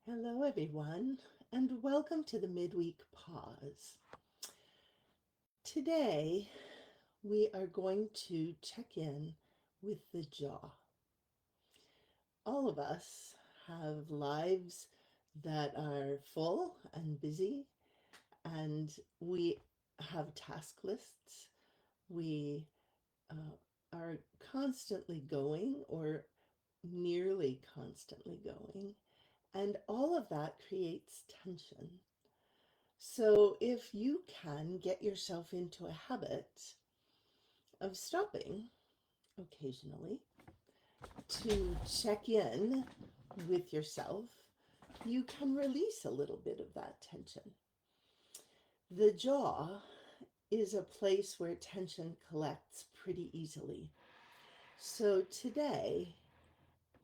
Hello, everyone, and welcome to the Midweek Pause. Today, we are going to check in with the jaw. All of us have lives that are full and busy, and we have task lists. We are constantly going, or nearly constantly going, and all of that creates tension. So, if you can get yourself into a habit of stopping occasionally to check in with yourself, you can release a little bit of that tension. The jaw is a place where tension collects pretty easily. So, today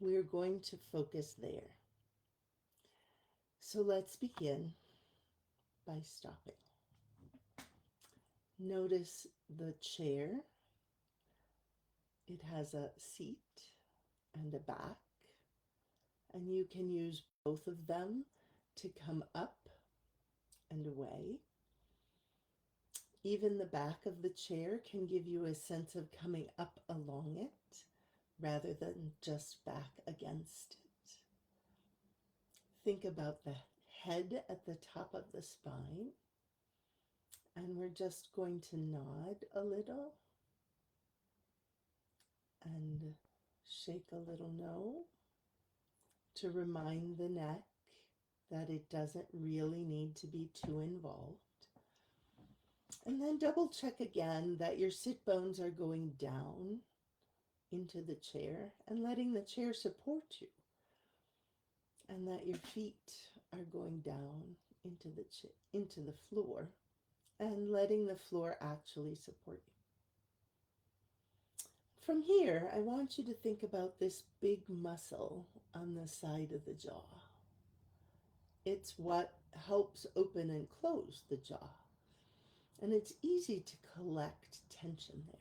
we're going to focus there. So, let's begin by stopping. Notice the chair. It has a seat and a back, and you can use both of them to come up and away. Even the back of the chair can give you a sense of coming up along it rather than just back against it. Think about the head at the top of the spine, and we're just going to nod a little and shake a little no to remind the neck that it doesn't really need to be too involved. And then double check again that your sit bones are going down into the chair and letting the chair support you, and that your feet are going down into the floor and letting the floor actually support you. From here, I want you to think about this big muscle on the side of the jaw. It's what helps open and close the jaw. And it's easy to collect tension there.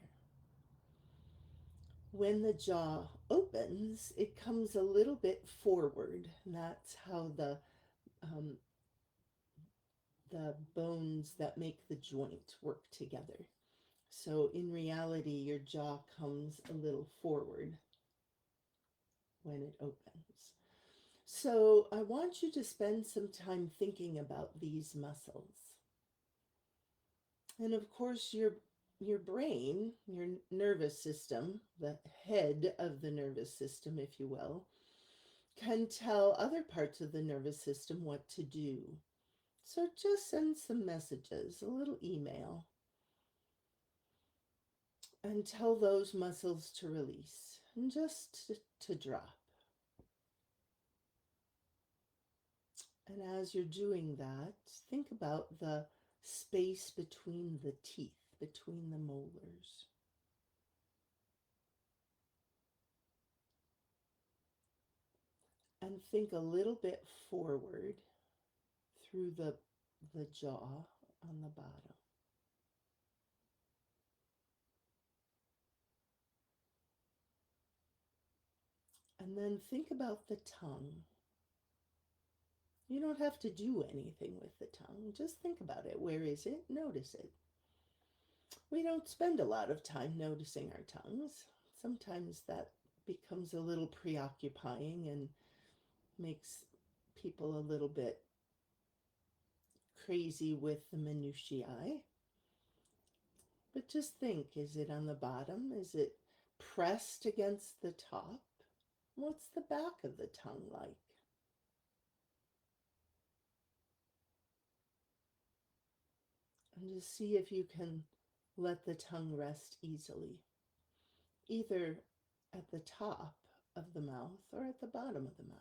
When the jaw opens, it comes a little bit forward. And that's how the bones that make the joint work together. So in reality, your jaw comes a little forward when it opens. So I want you to spend some time thinking about these muscles. And of course, your brain, your nervous system, the head of the nervous system, if you will, can tell other parts of the nervous system what to do. So just send some messages, a little email, and tell those muscles to release and just to drop. And as you're doing that, think about the space between the teeth, between the molars. And think a little bit forward through the jaw on the bottom. And then think about the tongue. You don't have to do anything with the tongue. Just think about it. Where is it? Notice it. We don't spend a lot of time noticing our tongues. Sometimes that becomes a little preoccupying and makes people a little bit crazy with the minutiae. But just think, is it on the bottom? Is it pressed against the top? What's the back of the tongue like? And just see if you can let the tongue rest easily, either at the top of the mouth or at the bottom of the mouth.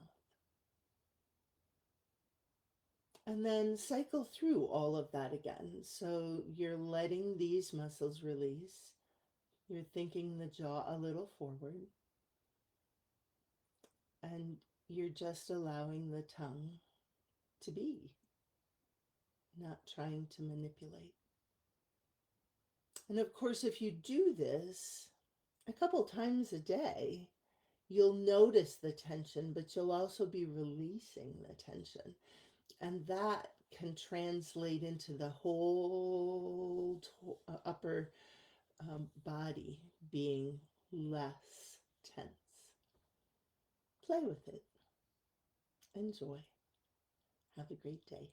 And then cycle through all of that again. So you're letting these muscles release. You're thinking the jaw a little forward. And you're just allowing the tongue to be, not trying to manipulate. And of course, if you do this a couple times a day, You'll notice the tension, but you'll also be releasing the tension. And that can translate into the whole upper body being less tense. Play with it. Enjoy. Have a great day.